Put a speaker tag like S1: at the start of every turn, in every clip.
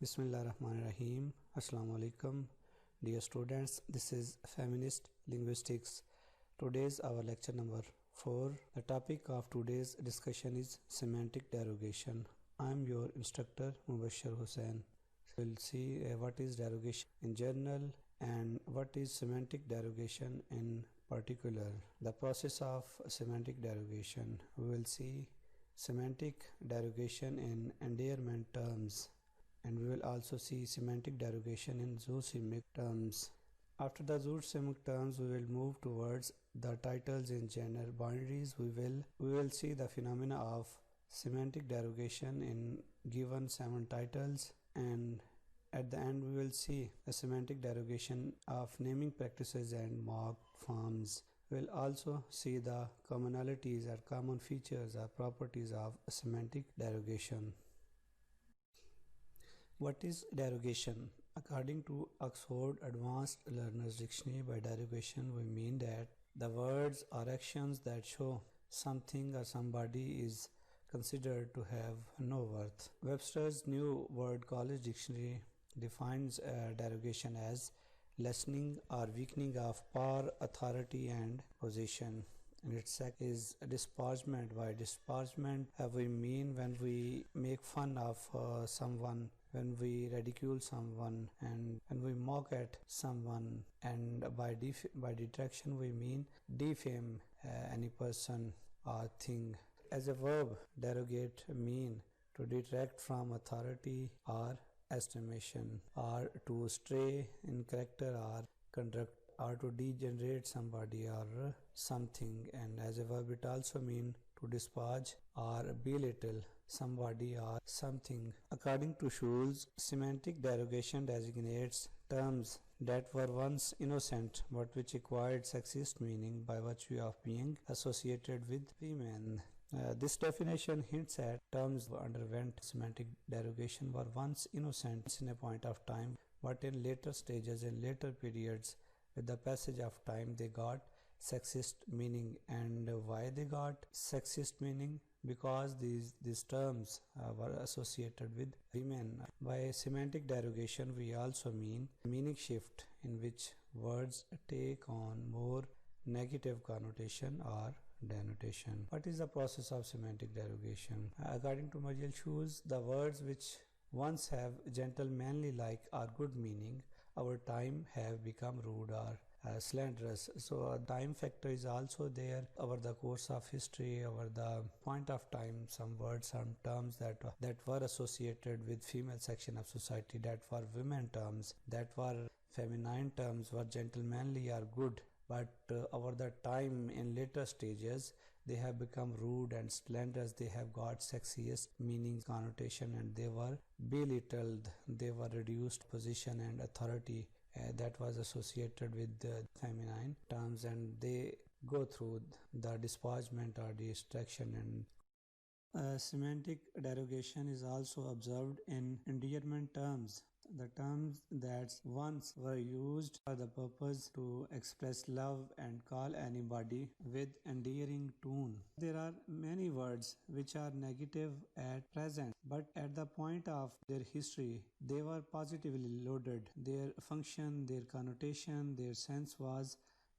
S1: Bismillahirrahmanirrahim. Assalamu alaikum. Dear students, this is Feminist Linguistics. Today's our lecture number 4. The topic of today's discussion is Semantic Derogation. I am your instructor Mubashir Hussain. We'll see what is derogation in general and what is semantic derogation in particular. The process of semantic derogation. We will see semantic derogation in endearment terms, and we will also see semantic derogation in zoosemantic terms. After the zoosemantic terms, we will move towards the titles in genre binaries. We will see the phenomena of semantic derogation in given 7 titles, and at the end we will see a semantic derogation of naming practices and mark forms. We will also see the commonalities or common features or properties of semantic derogation. What is derogation? According to Oxford Advanced Learners Dictionary, by derogation we mean that the words or actions that show something or somebody is considered to have no worth. Webster's New Word College Dictionary defines derogation as lessening or weakening of power, authority and position. And its second is disparagement. By disparagement we mean when we make fun of someone, when we ridicule someone, and when we mock at someone. And by detraction we mean defame any person or thing. As a verb, derogate mean to detract from authority or estimation, or to stray in character or conduct, or to degenerate somebody or something. And as a verb it also mean to disparage or belittle somebody or something. According to Schulz, semantic derogation designates terms that were once innocent but which acquired sexist meaning by virtue of being associated with women. This definition hints at terms that underwent semantic derogation were once innocent in a point of time, but in later stages, in later periods, with the passage of time, they got sexist meaning. And why they got sexist meaning? Because these terms were associated with women. By semantic derogation, we also mean meaning shift in which words take on more negative connotation or denotation. What is the process of semantic derogation? According to Martial Schulz, the words which once have gentle manly like or good meaning, over time have become rude or slanderous. So a time factor is also there over the course of history, over the point of time. Some words, some terms that were associated with female section of society, that were women terms, that were feminine terms, were gentle manly or good. But over the time, in later stages, they have become rude and slanderous. They have got sexiest meaning, connotation, and they were belittled. They were reduced position and authority that was associated with the feminine terms, and they go through the disparagement or destruction. And semantic derogation is also observed in endearment terms. The terms that once were used for the purpose to express love and call anybody with endearing tone. There are many words which are negative at present, but at the point of their history, they were positively loaded. Their function, their connotation, their sense was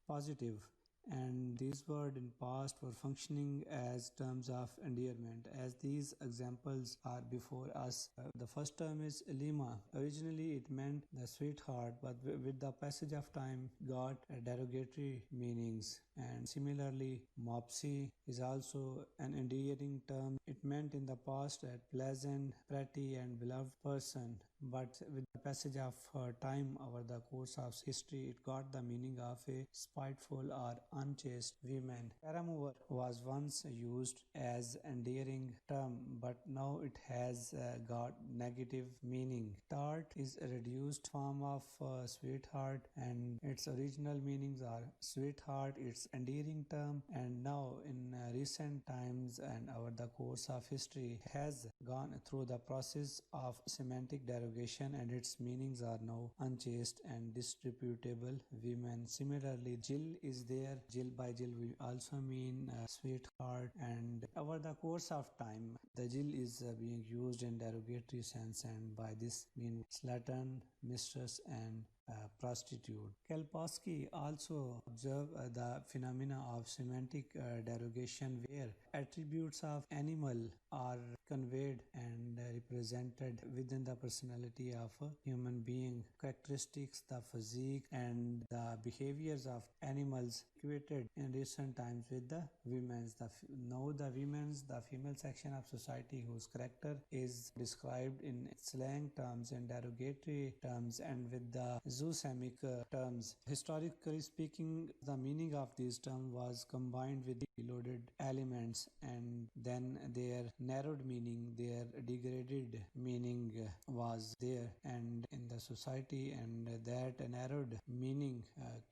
S1: positive. And these words in past were functioning as terms of endearment, as these examples are before us. The first term is Lima. Originally it meant the sweetheart, but with the passage of time got derogatory meanings. And similarly, Mopsy is also an endearing term. It meant in the past a pleasant, pretty and beloved person, but with the passage of time over the course of history, it got the meaning of a spiteful or unchaste woman. Paramour was once used as endearing term, but now it has got negative meaning. Tart is a reduced form of sweetheart, and its original meanings are sweetheart, its endearing term, and now in recent times and over the course of history has gone through the process of semantic derogation, and its meanings are now unchaste and disreputable women. Similarly, Jill is there. Jill, by Jill we also mean sweetheart hard, and over the course of time, the jil is being used in derogatory sense, and by this mean slattern, mistress, and prostitute. Kalpowski also observed the phenomena of semantic derogation where attributes of animal are conveyed and represented within the personality of a human being. Characteristics, the physique, and the behaviors of animals equated in recent times with the women's. Now the women's, the female section of society whose character is described in slang terms and derogatory terms and with the zoosemic terms. Historically speaking, the meaning of these terms was combined with the loaded elements, and then their narrowed meaning, their degraded meaning was there, and in the society, and that narrowed meaning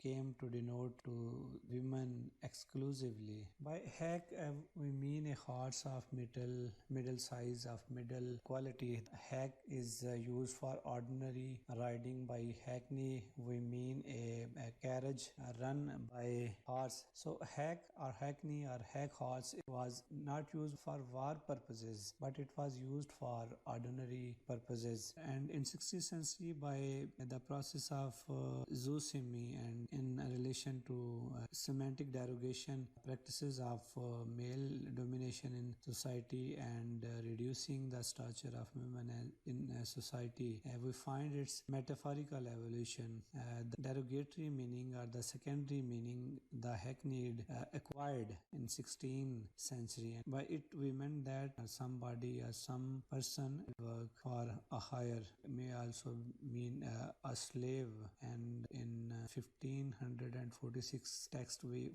S1: came to denote to women exclusively. By hack, we mean a horse of middle size, of middle quality. Hack is used for ordinary riding. By hackney, we mean a carriage run by horse. So hack or hackney or hack horse was not used for war purposes, but it was used for ordinary purposes. And in 16th century, by the process of zoosemy and in relation to semantic derogation, practices of male domination in society and reducing the stature of women in society, we find its metaphorical evolution. The derogatory meaning or the secondary meaning the hackneyed acquired in 16th century. And by it we meant that somebody or some person work for a hire, may also mean a slave. And in 1546 text we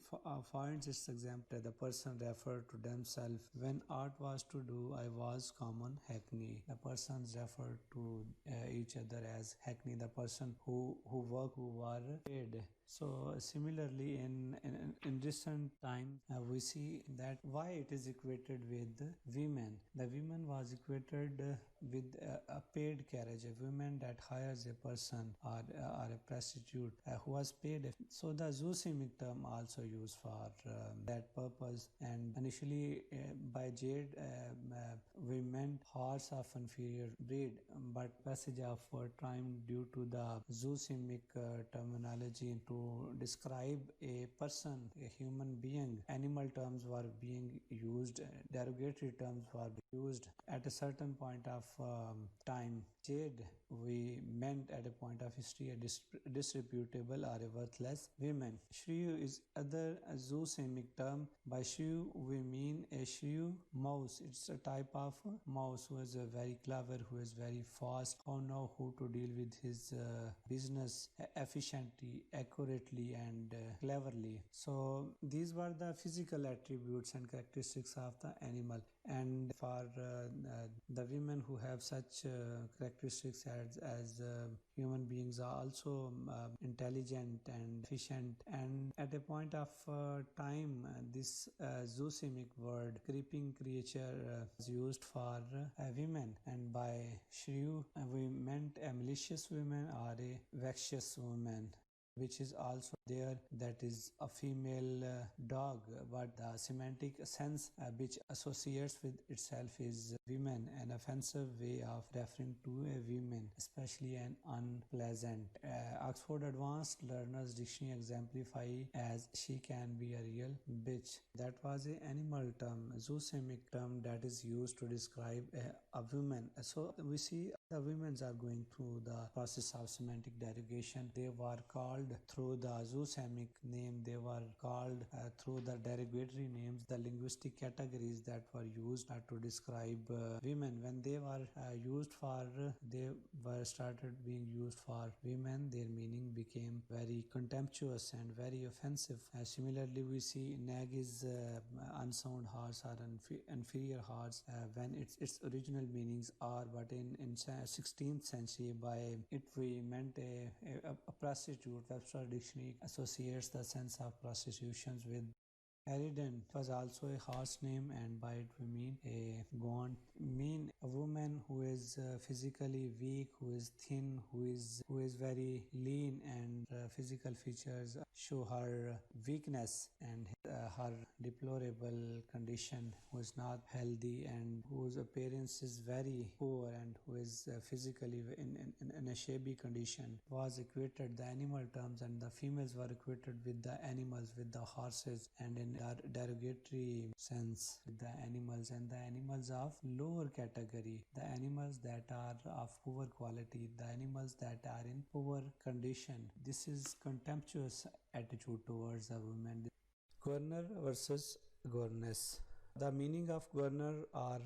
S1: find its example. The person referred to themselves when art was to do, I was common hackney. The persons referred to each other as hackney, the person who work, who were paid. So similarly, in recent time, we see that why it is equated with women. The women was equated with a paid carriage, a woman that hires a person or a prostitute who was paid. So the zoosemic term also used for that purpose. And initially, by jade, we meant horse of inferior breed, but passage of time due to the zoosemic terminology to describe a person, a human being, animal terms were being used, derogatory terms were used at a certain point of time. Jade, we meant at a point of history a disreputable or a worthless woman. Shrew is other zoosemic term. By shrew, we mean a shrew mouse. It's a type of mouse who is very clever, who is very fast, who know how to deal with his business efficiently, accurately, and cleverly. So these were the physical attributes and characteristics of the animal. And for the women who have such characteristics as human beings are also intelligent and efficient. And at a point of time, this zoosemic word, creeping creature, was used for women. And by shrew, we meant a malicious woman or a vexatious woman, which is also there, that is a female dog, but the semantic sense which associates with itself is women, an offensive way of referring to a woman, especially an unpleasant. Oxford Advanced Learners Dictionary exemplify as she can be a real bitch. That was an animal term, zoosemic term that is used to describe a woman. So we see the women are going through the process of semantic derogation. They were called through the zoosemic name, they were called through the derogatory names, the linguistic categories that were used to describe women. When they were used for, they were started being used for women, their meaning became very contemptuous and very offensive. Similarly, we see nag is unsound horse or inferior horse when its original meanings are, but in 16th century, by it we meant a prostitute. Webster Dictionary associates the sense of prostitutions with Harridan was also a horse name, and by it we mean a gaunt, mean a woman who is physically weak, who is thin, who is very lean, and physical features show her weakness and her deplorable condition, who is not healthy and whose appearance is very poor and who is physically in a shabby condition, was equated the animal terms, and the females were equated with the animals, with the horses, and in derogatory sense with the animals, and the animals of lower category, the animals that are of poor quality, the animals that are in poor condition. This is contemptuous attitude towards a woman. Governor versus governess. The meaning of governor are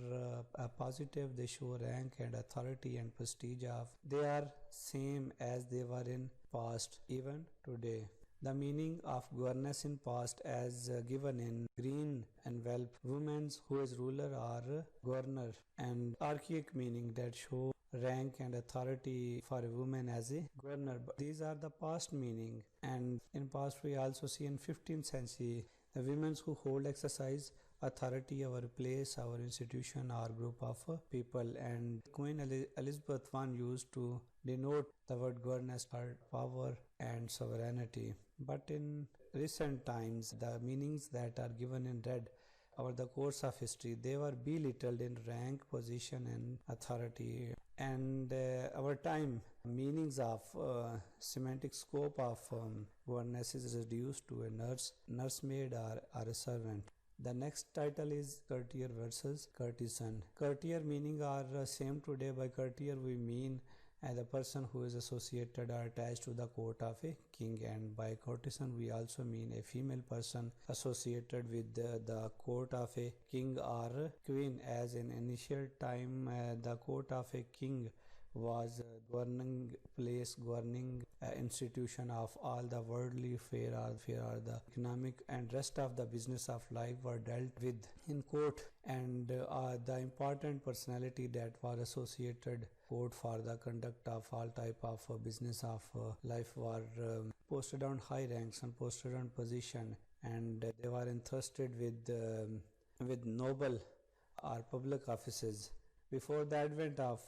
S1: positive. They show rank and authority and prestige of. They are same as they were in past, even today. The meaning of governess in past as given in green envelope. Women who is ruler are governor, and archaic meaning that show rank and authority for a woman as a governor. But these are the past meaning, and in past we also see in 15th century the women who hold exercise authority over place, our institution, our group of people, and Queen Elizabeth I used to denote the word governess for power and sovereignty. But in recent times, the meanings that are given in red over the course of history, they were belittled in rank, position, and authority. And over time, meanings of semantic scope of governess is reduced to a nurse, nursemaid, or a servant. The next title is courtier versus courtesan. Courtier meaning are same today. By courtier we mean the person who is associated or attached to the court of a king, and by courtesan we also mean a female person associated with the court of a king or queen. As in initial time, the court of a king was governing place, governing institution of all the worldly affair or the economic and rest of the business of life were dealt with in court, and the important personality that was associated court for the conduct of all type of business of life were posted on high ranks and posted on position, and they were entrusted with noble or public offices. Before the advent of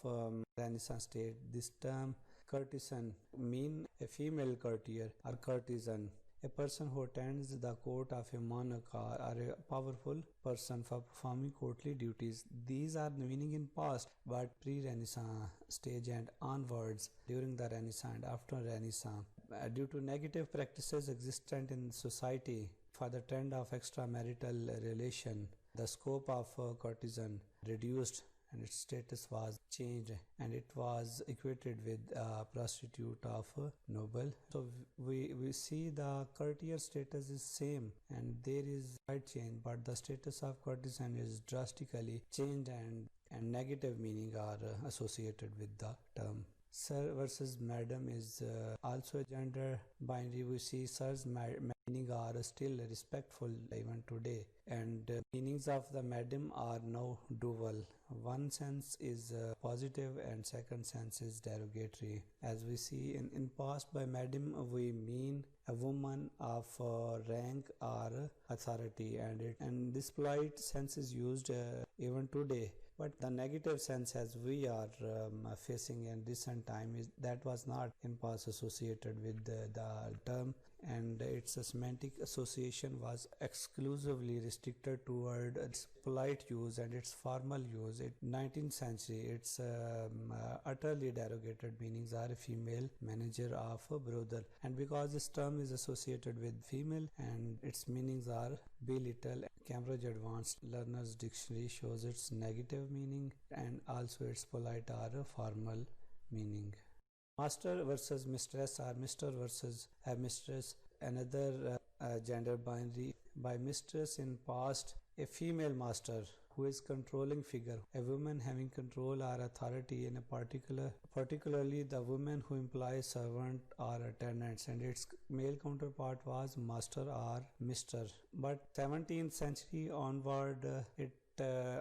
S1: Renaissance state, this term courtesan mean a female courtier or courtesan, a person who attends the court of a monarch or a powerful person for performing courtly duties. These are the meaning in past, but pre-Renaissance stage and onwards, during the Renaissance and after Renaissance, due to negative practices existent in society for the trend of extramarital relation, the scope of courtesan reduced and its status was changed, and it was equated with prostitute of noble. So we see the courtier status is same and there is slight change, but the status of courtesan is drastically changed, and negative meaning are associated with the term. Sir versus madam is also a gender binary. We see sir's meaning are still respectful even today, and meanings of the madam are now dual. One sense is positive and second sense is derogatory. As we see in past, by madam we mean a woman of rank or authority, and this polite sense is used even today. But the negative sense as we are facing in recent time is that was not in past associated with the term, and its semantic association was exclusively restricted toward its polite use and its formal use. In 19th century, its utterly derogated meanings are a female manager of a brothel, and because this term is associated with female and its meanings are belittled, Cambridge Advanced Learner's Dictionary shows its negative meaning and also its polite or formal meaning. Master versus mistress or Mr. versus a mistress, another gender binary. By mistress in past, a female master who is controlling figure, a woman having control or authority in a particularly the woman who implies servant or attendants, and its male counterpart was master or mister. But 17th century onward, it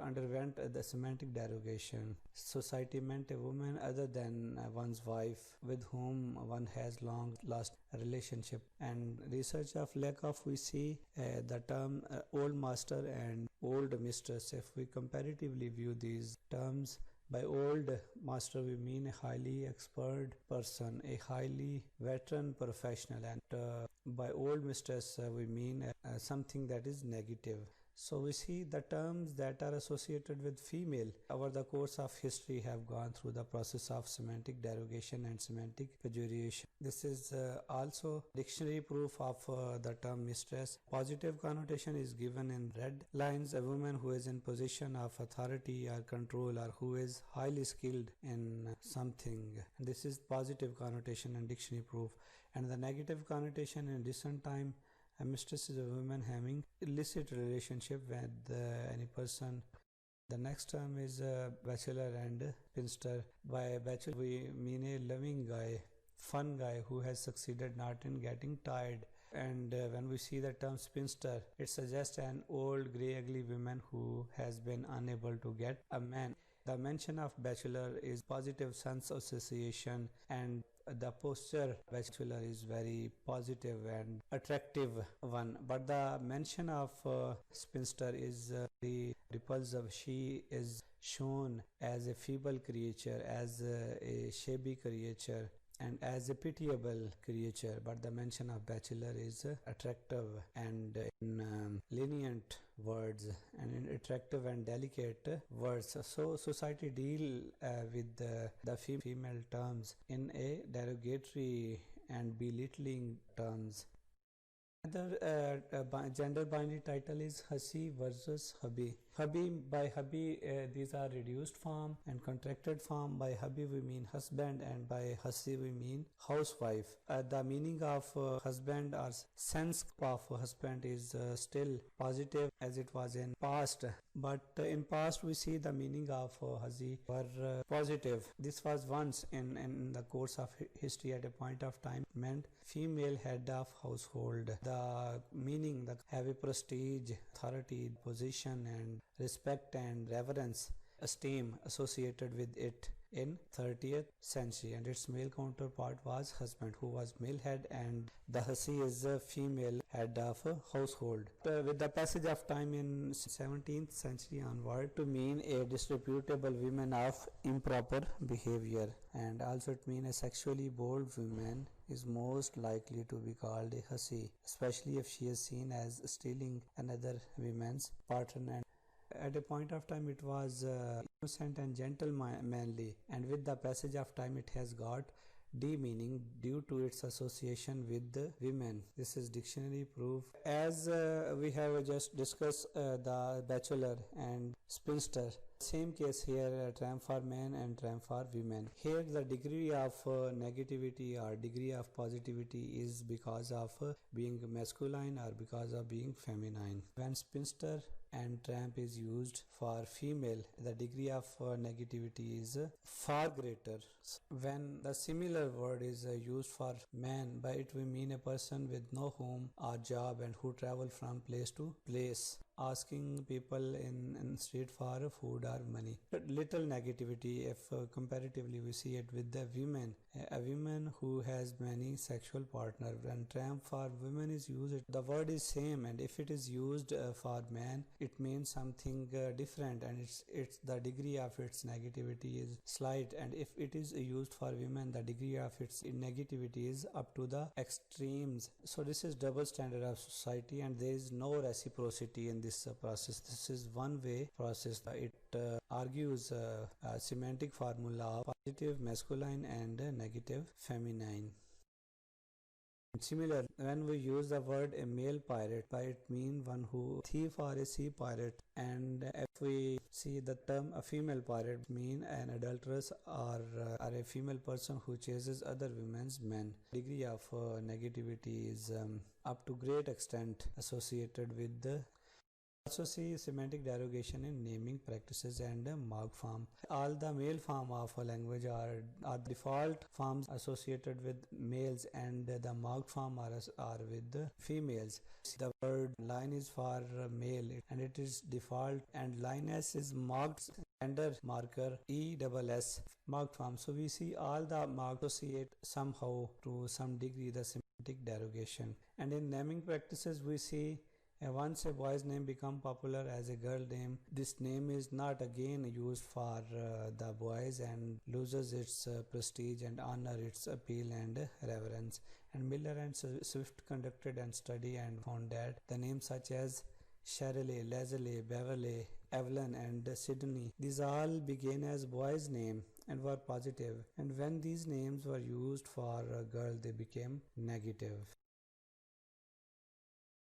S1: underwent the semantic derogation. Society meant a woman other than one's wife with whom one has long lost a relationship, and research of lack of we see the term old master and old mistress. If we comparatively view these terms, By old master, we mean a highly expert person, a highly veteran professional, and by old mistress, we mean something that is negative. So we see the terms that are associated with female over the course of history have gone through the process of semantic derogation and semantic pejoration. This is also dictionary proof of the term mistress. Positive connotation is given in red lines: a woman who is in position of authority or control, or who is highly skilled in something. And this is positive connotation and dictionary proof. And the negative connotation in recent time: a mistress is a woman having illicit relationship with any person. The next term is bachelor and spinster. By bachelor, we mean a loving guy, fun guy who has succeeded not in getting tired. And when we see the term spinster, it suggests an old, grey, ugly woman who has been unable to get a man. The mention of bachelor is positive sense association, and the posture bachelor is very positive and attractive one. But the mention of spinster is very repulsive. She is shown as a feeble creature, as a shabby creature, and as a pitiable creature. But the mention of bachelor is attractive and in lenient words and in attractive and delicate words. So society deal with the female terms in a derogatory and belittling terms. Another gender binary title is Hasi versus Hubby. Hubby, by hubby, these are reduced form, and contracted form. By hubby we mean husband, and by Hasi we mean housewife. The meaning of husband or sense of husband is still positive as it was in past, but in past we see the meaning of Hasi were positive. This was once in the course of history. At a point of time meant female head of household. The meaning, the heavy prestige, authority, position, and respect and reverence, esteem associated with it in 30th century, and its male counterpart was husband, who was male head, and the Hasi is a female head of a household. With the passage of time in 17th century onward, to mean a disreputable woman of improper behavior, and also it means a sexually bold woman is most likely to be called a Hasi, especially if she is seen as stealing another woman's partner. And at a point of time it was innocent and gentlemanly, and with the passage of time it has got demeaning due to its association with the women. This is dictionary proof. As we have just discussed the bachelor and spinster, same case here, tramp for men and tramp for women. Here the degree of negativity or degree of positivity is because of being masculine or because of being feminine. When spinster and tramp is used for female, the degree of negativity is far greater. When the similar word is used for man, by it we mean a person with no home or job and who travel from place to place, asking people in street for food or money. But little negativity if comparatively we see it with the women. A woman who has many sexual partners. When tramp for women is used, the word is same, and if it is used for man, it means something different, and it's the degree of its negativity is slight. And if it is used for women, the degree of its negativity is up to the extremes. So this is double standard of society, and there is no reciprocity in this process. This is one way process. It argues a semantic formula of positive masculine and negative feminine. Similar, when we use the word a male pirate, it means one who thief or a sea pirate, and if we see the term a female pirate, mean an adulteress or a female person who chases other women's men. Degree of negativity is up to great extent associated with the. Also see semantic derogation in naming practices and marked form. All the male form of a language are default forms associated with males, and the marked form are with the females. The word line is for male and it is default, and liness is marked gender marker ESS marked form. So we see all the marks associate somehow to some degree the semantic derogation. And in naming practices we see Once a boy's name become popular as a girl name, this name is not again used for the boys and loses its prestige and honor, its appeal and reverence. And Miller and Swift conducted and study and found that the names such as Shirley, Leslie, Beverly, Evelyn and Sydney, these all began as boys' name and were positive, and when these names were used for a girl they became negative.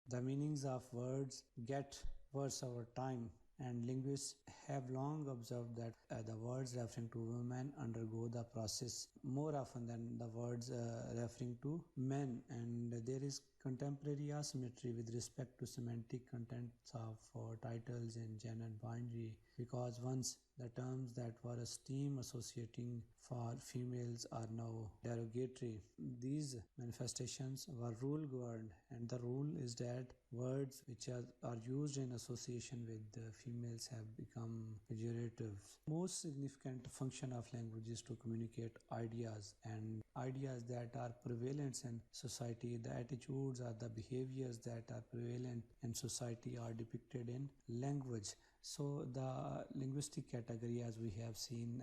S1: The meanings of words get worse over time, and linguists have long observed that the words referring to women undergo the process more often than the words referring to men, and there is contemporary asymmetry with respect to semantic contents of titles in gender binary, because once the terms that were esteemed associating for females are now derogatory. These manifestations were rule governed, and the rule is that words which are used in association with females have become pejorative. Most significant function of language is to communicate ideas, and ideas that are prevalent in society, the attitudes or the behaviors that are prevalent in society are depicted in language. So the linguistic category, as we have seen,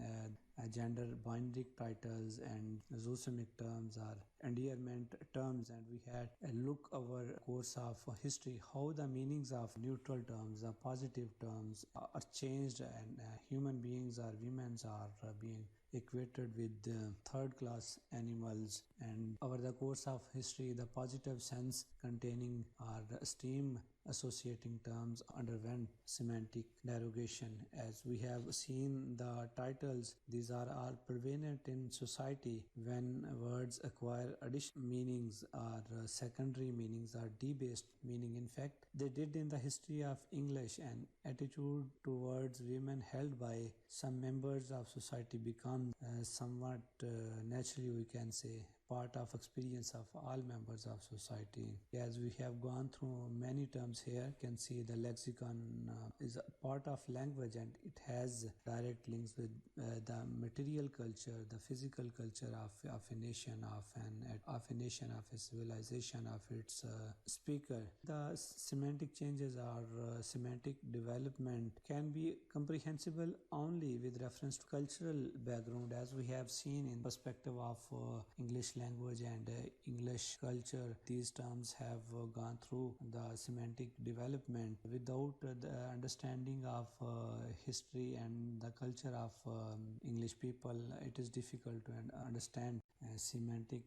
S1: gender binary titles and zoosemantic terms are endearment terms, and we had a look over course of history how the meanings of neutral terms, positive terms are changed, and human beings or women are being equated with third class animals, and over the course of history the positive sense containing or esteem associating terms underwent semantic derogation. As we have seen the titles, these are all prevalent in society when words acquire additional meanings or secondary meanings or debased meaning. In fact, they did in the history of English, and attitude towards women held by some members of society becomes somewhat naturally, we can say, part of experience of all members of society. As we have gone through many terms here, you can see the lexicon is a part of language, and it has direct links with the material culture, the physical culture of a nation, of a civilization, of its speaker. The semantic changes or semantic development can be comprehensible only with reference to cultural background, as we have seen in perspective of English language and English culture. These terms have gone through the semantic development. Without the understanding of history and the culture of English people, it is difficult to understand semantic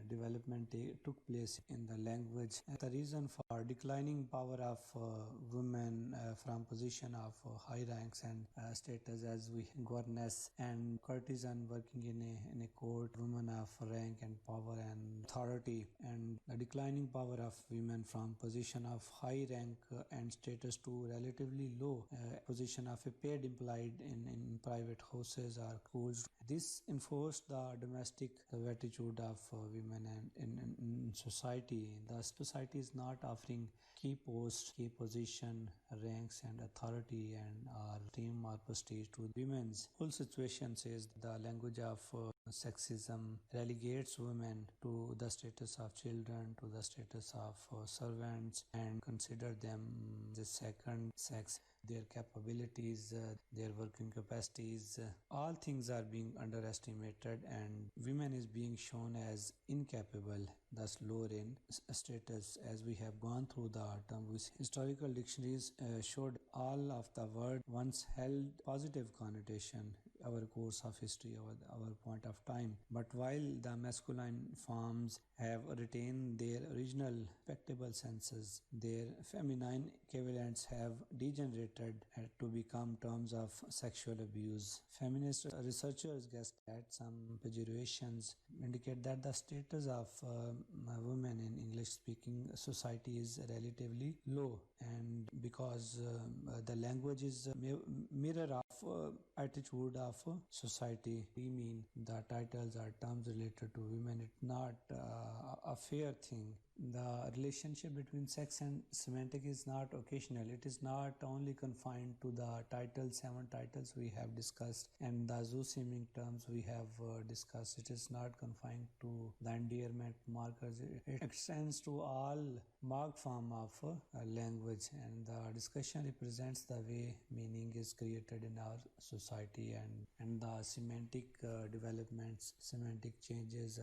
S1: development took place in the language. The reason for declining power of women from position of high ranks and status, as we governess and courtesan working in a court, women of rank and power and authority, and the declining power of women from position of high rank and status to relatively low position of a paid employed in private houses or schools. This enforced the domestic attitude of women and in society. The society is not offering key posts, key position, ranks and authority and esteem or prestige to women's. Whole situation says the language of sexism relegates women to the status of children, to the status of servants, and consider them the second sex. Their capabilities, their working capacities, all things are being underestimated, and women is being shown as incapable, thus lower in status. As we have gone through the term, which historical dictionaries showed all of the word once held positive connotation, our course of history, our point of time. But while the masculine forms have retained their original respectable senses, their feminine equivalents have degenerated to become terms of sexual abuse. Feminist researchers guess that some pejorations indicate that the status of women in English-speaking society is relatively low, and because the language is a mirror of attitude of society, we mean the titles are terms related to women. It's not a fair thing The relationship between sex and semantic is not occasional. It is not only confined to the titles, 7 titles we have discussed, and the zoo-seeming terms we have discussed. It is not confined to the endearment markers. It extends to all marked form of language, and the discussion represents the way meaning is created in our society, and the semantic developments, semantic changes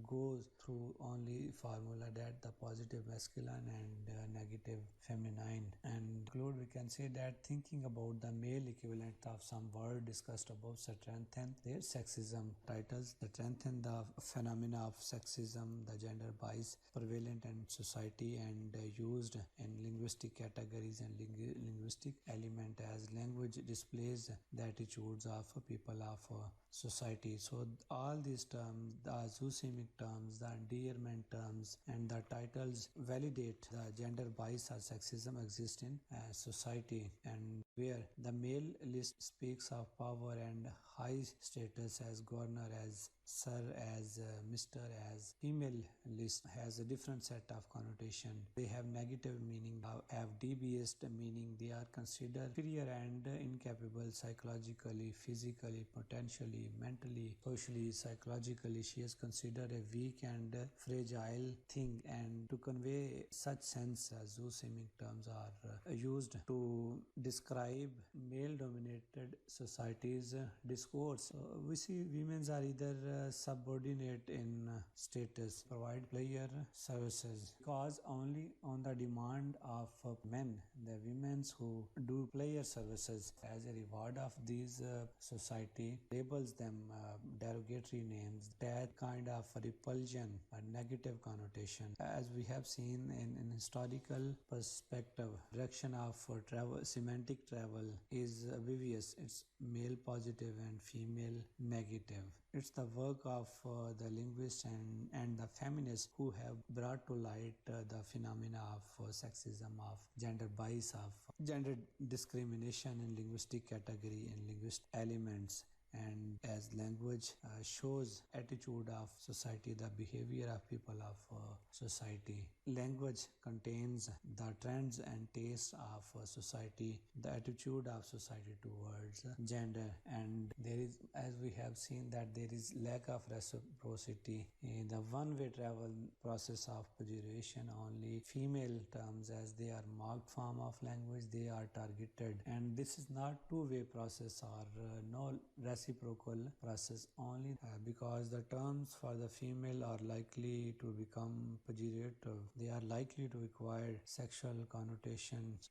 S1: goes through only formula that the positive masculine and negative feminine. And conclude, we can say that thinking about the male equivalent of some word discussed above strengthen their sexism titles, strengthen the phenomena of sexism, the gender bias prevalent in society and used in linguistic categories and linguistic element as language displays the attitudes of people of society. So all these terms, the zoosemic terms, the endearment terms, and the titles validate the gender bias or sexism exist in society, and where the male list speaks of power and high status as governor, as sir, as Mr., as female list has a different set of connotation. They have negative meaning, have devious meaning. They are considered inferior and incapable psychologically, physically, potentially, mentally, socially, psychologically. She is considered a weak and fragile thing, and to convey such sense, zoosemic terms are used to describe male-dominated societies' discourse. We see women are either subordinate in status, provide player services, because only on the demand of men, the women who do player services as a reward of these society labels them derogatory names, that kind of repulsion, a negative connotation. As we have seen in historical perspective, direction of travel, semantic travel is obvious. It's male positive and female negative. It's the work of the linguists and the feminists who have brought to light the phenomena of sexism, of gender bias, of gender discrimination in linguistic category and linguistic elements. And as language shows attitude of society, the behavior of people of society, language contains the trends and tastes of society, the attitude of society towards gender. And there is, as we have seen, that there is lack of reciprocity in the one-way travel process of pejoration. Only female terms, as they are marked form of language, they are targeted, and this is not two-way process or no reciprocal process, only because the terms for the female are likely to become pejorative. They are likely to acquire sexual connotations